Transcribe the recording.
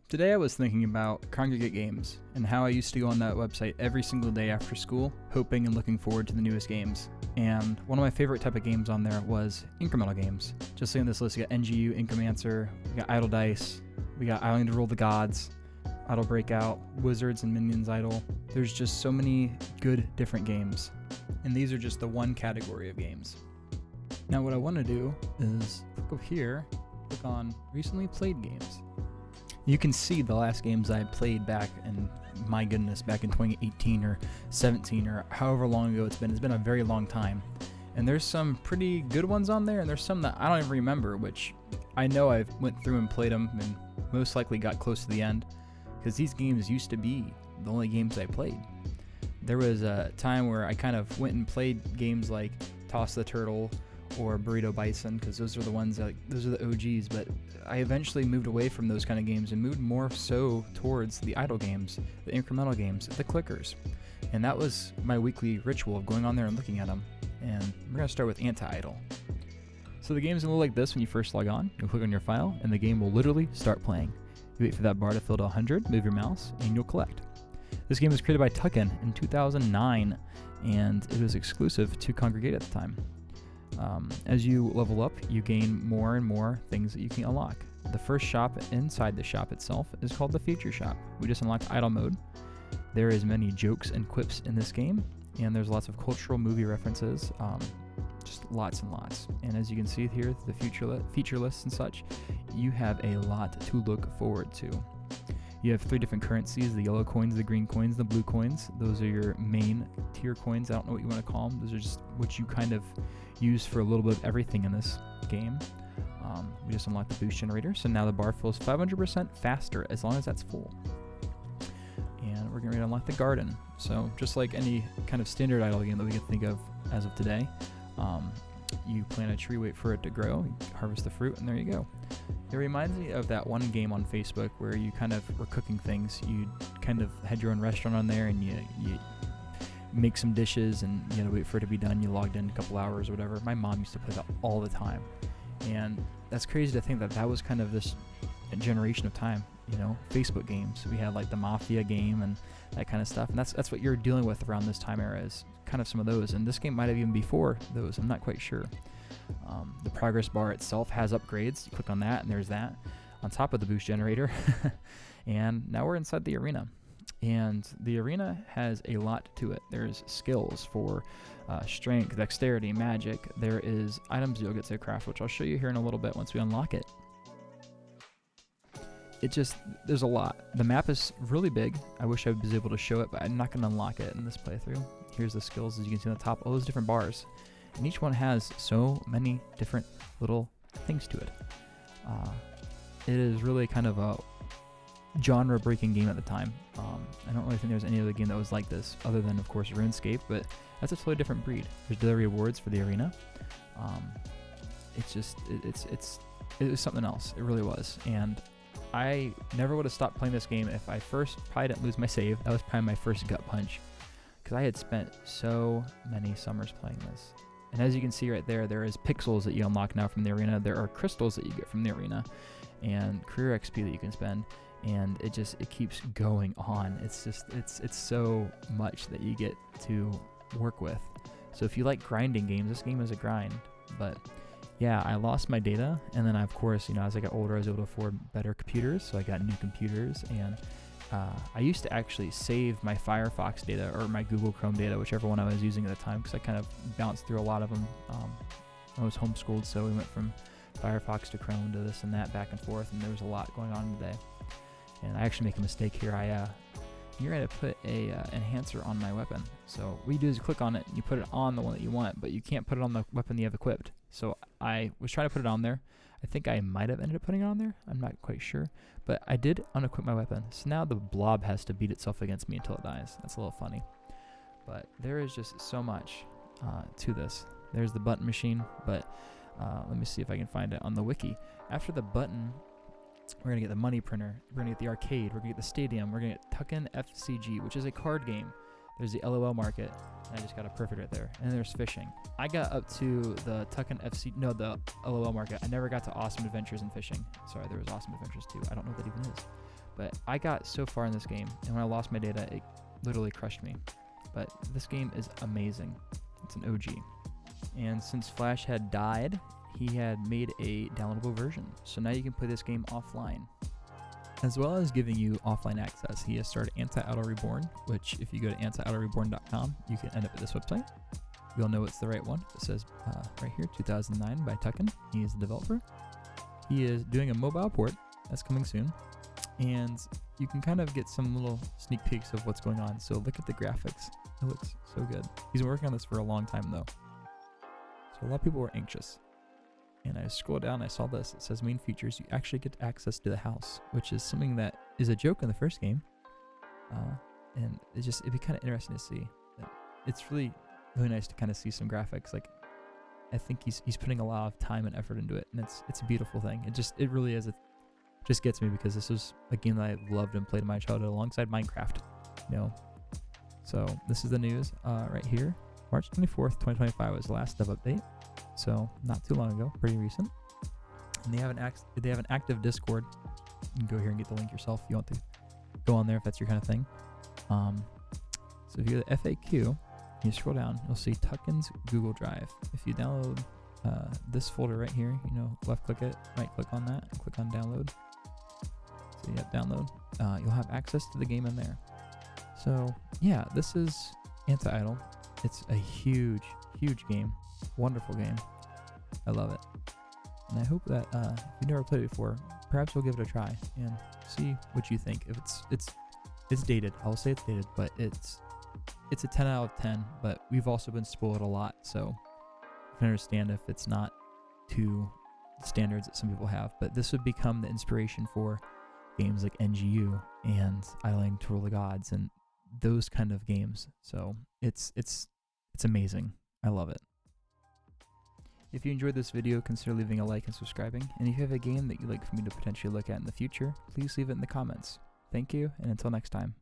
Today I was thinking about Congregate Games and how I used to go on that website every single day after school, hoping and looking forward to the newest games. And one of my favorite type of games on there was incremental games. Just like in this list, we got NGU, Incremancer, we got Idle Dice, we got Island to Rule the Gods, Idle Breakout, Wizards and Minions Idle. There's just so many good different games. And these are just the one category of games. Now what I want to do is click over here, click on Recently Played Games. You can see the last games I played back in, my goodness, back in 2018 or 17 or however long ago it's been. It's been a very long time. And there's some pretty good ones on there, and there's some that I don't even remember, which I know I went through and played them and most likely got close to the end, because these games used to be the only games I played. There was a time where I kind of went and played games like Toss the Turtle or Burrito Bison, because those are the ones that, those are the OGs, but I eventually moved away from those kind of games and moved more so towards the idle games, the incremental games, the clickers. And that was my weekly ritual of going on there and looking at them. And we're going to start with anti-idle. So the game's going to look like this when you first log on. You'll click on your file and the game will literally start playing. You wait for that bar to fill to 100, move your mouse, and you'll collect. This game was created by Tucken in 2009, and it was exclusive to Congregate at the time. As you level up, you gain more and more things that you can unlock. The first shop inside the shop itself is called the Future Shop. We just unlocked idle mode. There is many jokes and quips in this game, and there's lots of cultural movie references, just lots and lots. And as you can see here, the feature lists and such, you have a lot to look forward to. You have 3 different currencies: the yellow coins, the green coins, the blue coins. Those are your main tier coins. I don't know what you want to call them. Those are just what you kind of use for a little bit of everything in this game. We just unlocked the boost generator, so now the bar fills 500% faster as long as that's full. And we're getting ready to unlock the garden. So just like any kind of standard idle game that we can think of as of today, you plant a tree, wait for it to grow, you harvest the fruit, and there you go. It reminds me of that one game on Facebook where you kind of were cooking things. You kind of had your own restaurant on there, and you make some dishes, and you had to wait for it to be done. You logged in a couple hours or whatever. My mom used to play that all the time, and that's crazy to think that that was kind of this generation of time. You know, Facebook games. We had like the Mafia game and that kind of stuff, and that's what you're dealing with around this time era, is kind of some of those. And this game might have even before those. I'm not quite sure. The progress bar itself has upgrades. You click on that, and there's that on top of the boost generator. And now we're inside the arena. And the arena has a lot to it. There's skills for strength, dexterity, magic. There is items you'll get to craft, which I'll show you here in a little bit once we unlock it. There's a lot. The map is really big. I wish I was able to show it, but I'm not going to unlock it in this playthrough. Here's the skills, as you can see on the top, all those different bars. And each one has so many different little things to it. It is really kind of a genre-breaking game at the time. I don't really think there's any other game that was like this, other than, of course, RuneScape, but that's a totally different breed. There's daily rewards for the arena. It was something else. It really was. And I never would have stopped playing this game if I probably didn't lose my save. That was probably my first gut punch, because I had spent so many summers playing this. And as you can see right there, there is pixels that you unlock now from the arena. There are crystals that you get from the arena, and career XP that you can spend. And it keeps going on. It's so much that you get to work with. So if you like grinding games, this game is a grind. But yeah, I lost my data, and then of course, as I got older, I was able to afford better computers, so I got new computers, and I used to actually save my Firefox data or my Google Chrome data, whichever one I was using at the time, because I kind of bounced through a lot of them. I was homeschooled, so we went from Firefox to Chrome to this and that, back and forth, and there was a lot going on today. And I actually make a mistake here. You're going to put a enhancer on my weapon. So what you do is you click on it, and you put it on the one that you want, but you can't put it on the weapon you have equipped. So I was trying to put it on there. I think I might have ended up putting it on there. I'm not quite sure. But I did unequip my weapon. So now the blob has to beat itself against me until it dies. That's a little funny. But there is just so much to this. There's the button machine, but let me see if I can find it on the wiki. After the button, we're going to get the money printer. We're going to get the arcade. We're going to get the stadium. We're going to get Tucken FCG, which is a card game. There's the LOL market. And I just got a perfect right there. And there's fishing. I got up to the Tucken the LOL market. I never got to Awesome Adventures in Fishing. Sorry, there was Awesome Adventures too. I don't know what that even is. But I got so far in this game, and when I lost my data, it literally crushed me. But this game is amazing. It's an OG. And since Flash had died, he had made a downloadable version. So now you can play this game offline. As well as giving you offline access, he has started Anti-Auto Reborn, which if you go to antiautoreborn.com, you can end up at this website. You'll know it's the right one. It says right here, 2009 by Tucken. He is the developer. He is doing a mobile port that's coming soon. And you can kind of get some little sneak peeks of what's going on. So look at the graphics. It looks so good. He's been working on this for a long time though. So a lot of people were anxious. And I scrolled down, I saw this. It says main features. You actually get access to the house, which is something that is a joke in the first game. And it'd be kind of interesting to see. It's really nice to kind of see some graphics. Like, I think he's putting a lot of time and effort into it, and it's a beautiful thing. It really is. It just gets me because this was a game that I loved and played in my childhood alongside Minecraft. You know. So this is the news right here. March 24th, 2025 was the last dev update. So not too long ago, pretty recent. And they have an active Discord. You can go here and get the link yourself if you want to go on there if that's your kind of thing. So if you go to FAQ, you scroll down, you'll see Tucken's Google Drive. If you download this folder right here, left click it, right click on that, and click on download. So you have download. You'll have access to the game in there. So yeah, this is Anti-Idle. It's a huge game. Wonderful game. I love it. And I hope that if you've never played it before, perhaps you'll give it a try and see what you think. If it's dated. I'll say it's dated, but it's a 10 out of 10, but we've also been spoiled a lot, so I can understand if it's not to the standards that some people have. But this would become the inspiration for games like NGU and Idling to Rule the Gods and those kind of games. So it's amazing. I love it. If you enjoyed this video, consider leaving a like and subscribing. And if you have a game that you'd like for me to potentially look at in the future, please leave it in the comments. Thank you, and until next time.